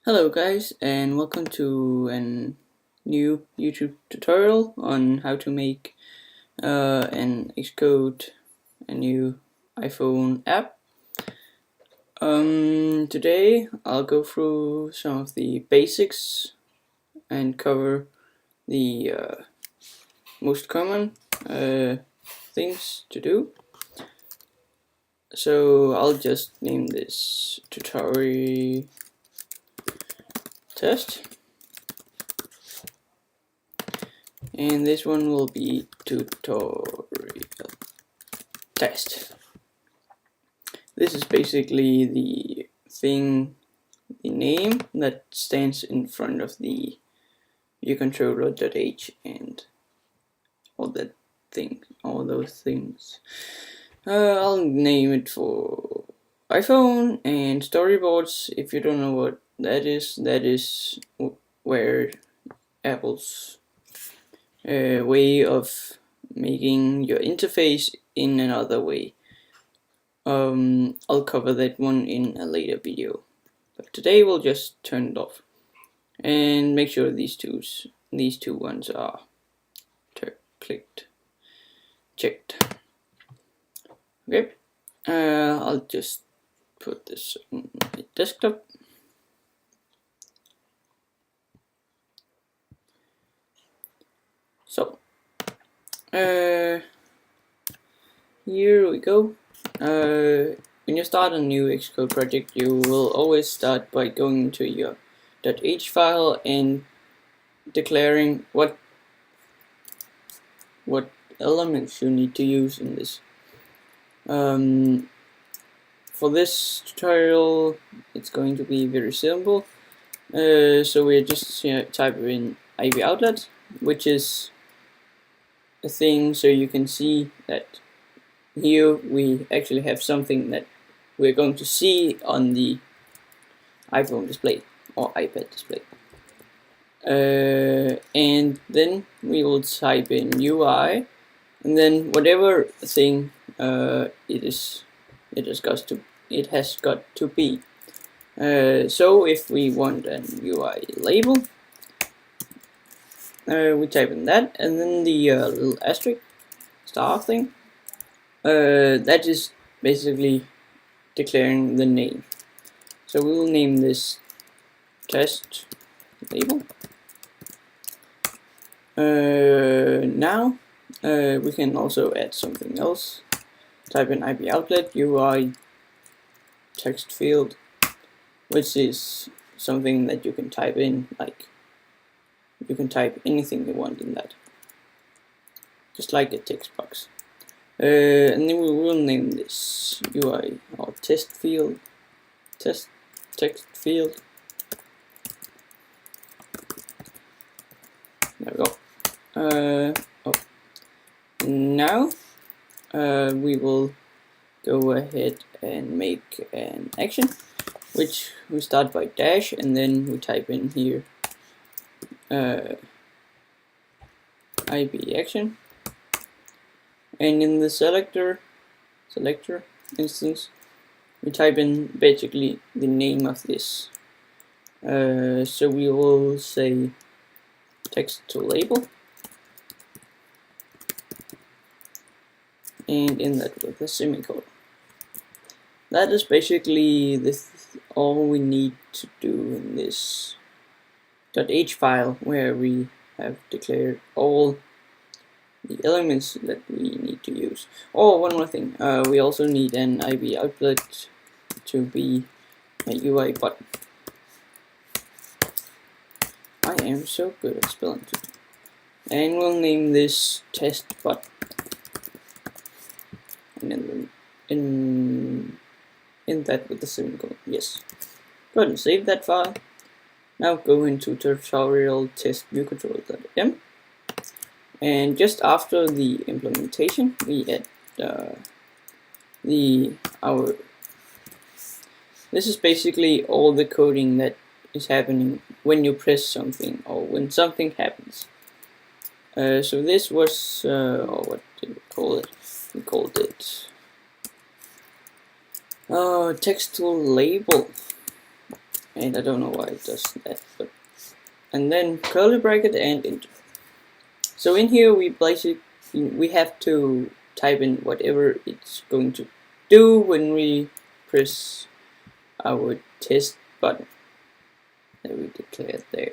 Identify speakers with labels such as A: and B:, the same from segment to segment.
A: Hello guys, and welcome to a new YouTube tutorial on how to make and Xcode a new iPhone app. Today I'll go through some of the basics and cover the most common things to do. So I'll just name this tutorial test. And this one will be tutorial test. This is basically the name that stands in front of the viewcontroller.h and all those things. I'll name it for iPhone, and storyboards, if you don't know what that is where Apple's way of making your interface in another way. I'll cover that one in a later video, but today we'll just turn it off and make sure these two ones are checked. Okay, I'll just put this on my desktop. So here we go. When you start a new Xcode project, you will always start by going into your .h file and declaring what elements you need to use in this. For this tutorial, it's going to be very simple. So we're just typing in IV outlet, which is a thing so you can see that here we actually have something that we're going to see on the iPhone display or iPad display. And then we will type in UI, and then whatever thing it has got to be. So if we want an UI label, we type in that, and then the little asterisk star thing, that is basically declaring the name. So we will name this test label. Now we can also add something else. Type in IP outlet UI text field, which is something that you can type in, like you can type anything you want in that, just like a text box. And then we will name this UI or test text field. There we go. Now we will go ahead and make an action, which we start by dash, and then we type in here IP action, and in the selector instance we type in basically the name of this. So we will say text to label, and in that with a semicolon. That is basically all we need to do in this .h file, where we have declared all the elements that we need to use. Oh, one more thing, we also need an IV outlet to be a UI button. I am so good at spelling today. And we'll name this test button. And then in that with the semicolon. Yes. Go ahead and save that file. Now go into tutorial test viewcontroller.m, and just after the implementation we add this is basically all the coding that is happening when you press something or when something happens. So this was what did we call it? We called it text to label. and I don't know why it does that, but and then curly bracket and enter. So in here we have to type in whatever it's going to do when we press our test button that we declared there.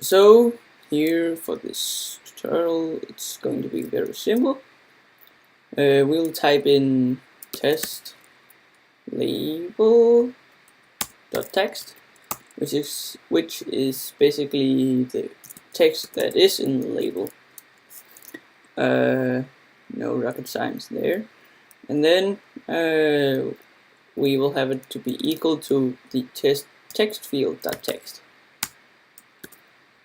A: So here for this tutorial it's going to be very simple. We'll type in test label dot text, which is basically the text that is in the label. No rocket science there. And then we will have it to be equal to the text field dot text.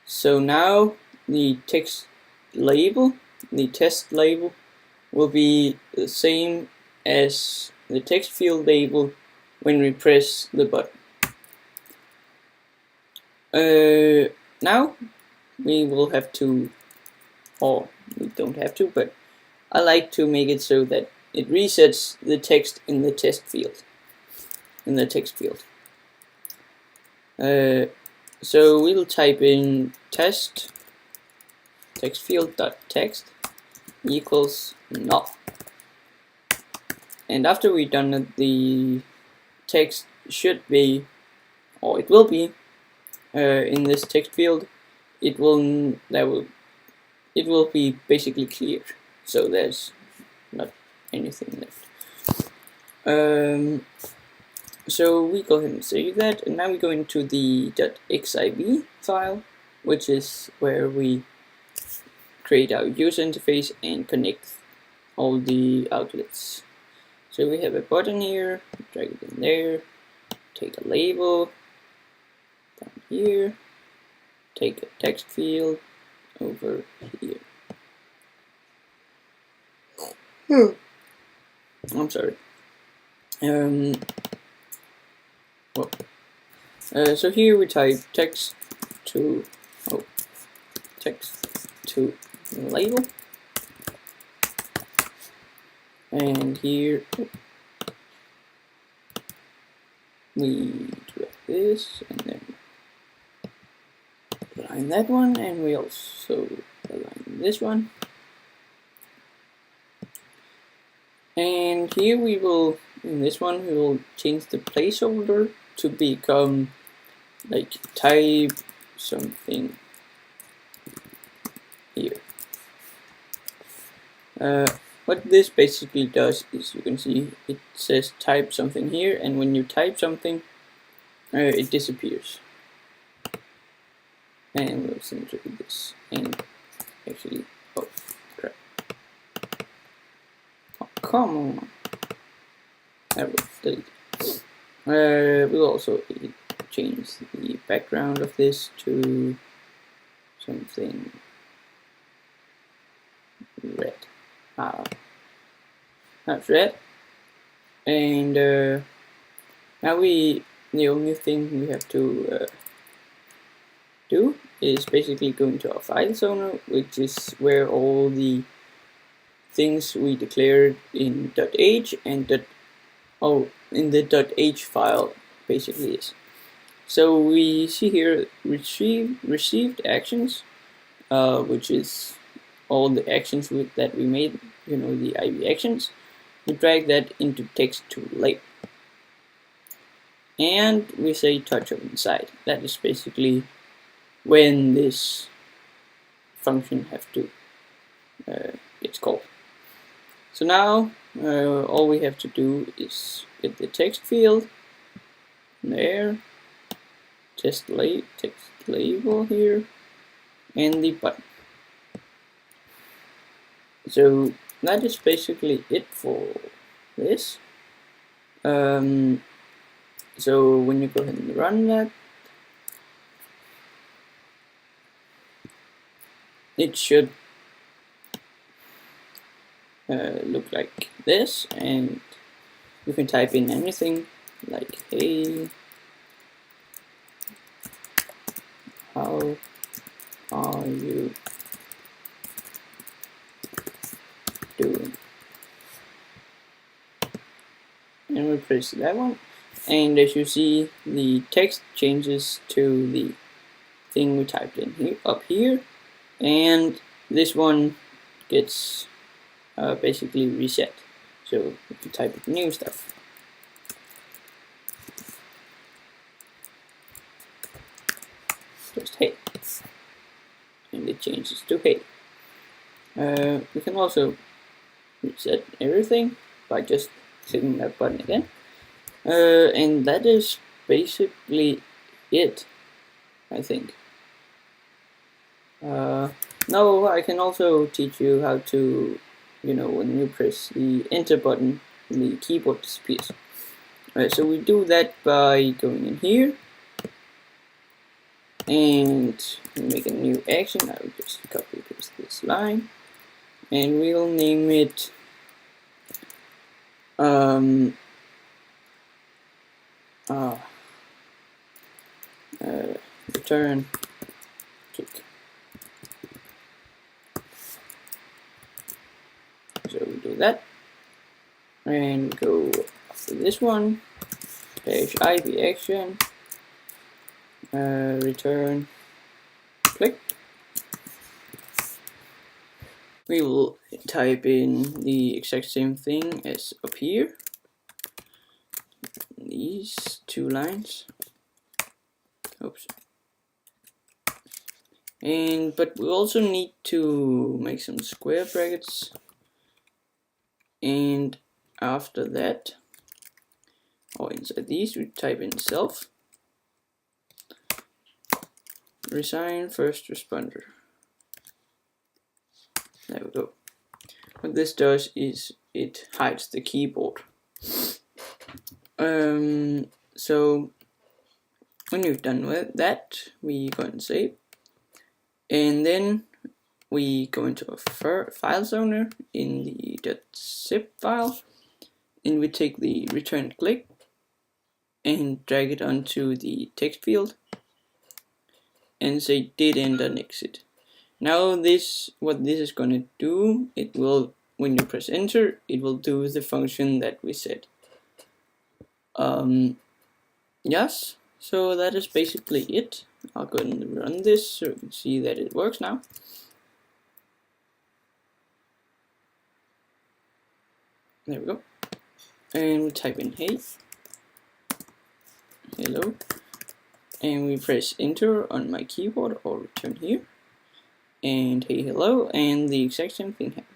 A: So now the test label will be the same as the text field label when we press the button. Now we will have to, or we don't have to, but I like to make it so that it resets the text in the text field. So we'll type in text field dot text equals null, and after we've done it, the text should be, or it will be, in this text field. It will be basically clear, so there's not anything left. So we go ahead and save that, and now we go into the .xib file, which is where we create our user interface and connect all the outlets. So we have a button here, drag it in there, take a label down here, take a text field over here. I'm sorry. So here we type text to label, and here we drag this and then align that one, and we also align this one. And here we will, in this one, we will change the placeholder to become like type something here. What this basically does is, you can see it says type something here, and when you type something, it disappears. And we'll center this, and actually, oh crap. Oh, come on. I will delete it. We'll also change the background of this to something red. That's red. And now the only thing we have to do is basically go into our files owner, which is where all the things we declared in .h and in the .h file basically is. So we see here received actions, which is all the actions that we made, the IB actions. We drag that into text to label, and we say touch on inside. That is basically when this function have to it's called. So now all we have to do is get the text field there, text label here, and the button. So that is basically it for this. So when you go ahead and run that, it should look like this, and you can type in anything like, hey, how are you doing? And we press that one, and as you see, the text changes to the thing we typed in here, up here, and this one gets basically reset. So we can type in new stuff. Just hey, and it changes to hey. We can also reset everything by just clicking that button again. And that is basically it, I think. No, I can also teach you how to, when you press the enter button, the keyboard disappears. So we do that by going in here and make a new action. I will just copy paste this line and we'll name it return kick. So we do that and go after this one, dash IP action, return click. We will type in the exact same thing as up here, these two lines. Oops. But we also need to make some square brackets, and after that, or inside these, we type in self resign first responder. There we go. What this does is it hides the keyboard. So when you've done with that, we go and save, and then we go into a files owner in the .zip file, and we take the return click and drag it onto the text field and say did end and exit. Now what this is going to do, it will, when you press enter, it will do the function that we said. Yes, so that is basically it. I'll go ahead and run this so you can see that it works now. There we go. And we type in hey, hello, and we press enter on my keyboard or return here, and hey, hello, and the exact same thing happens.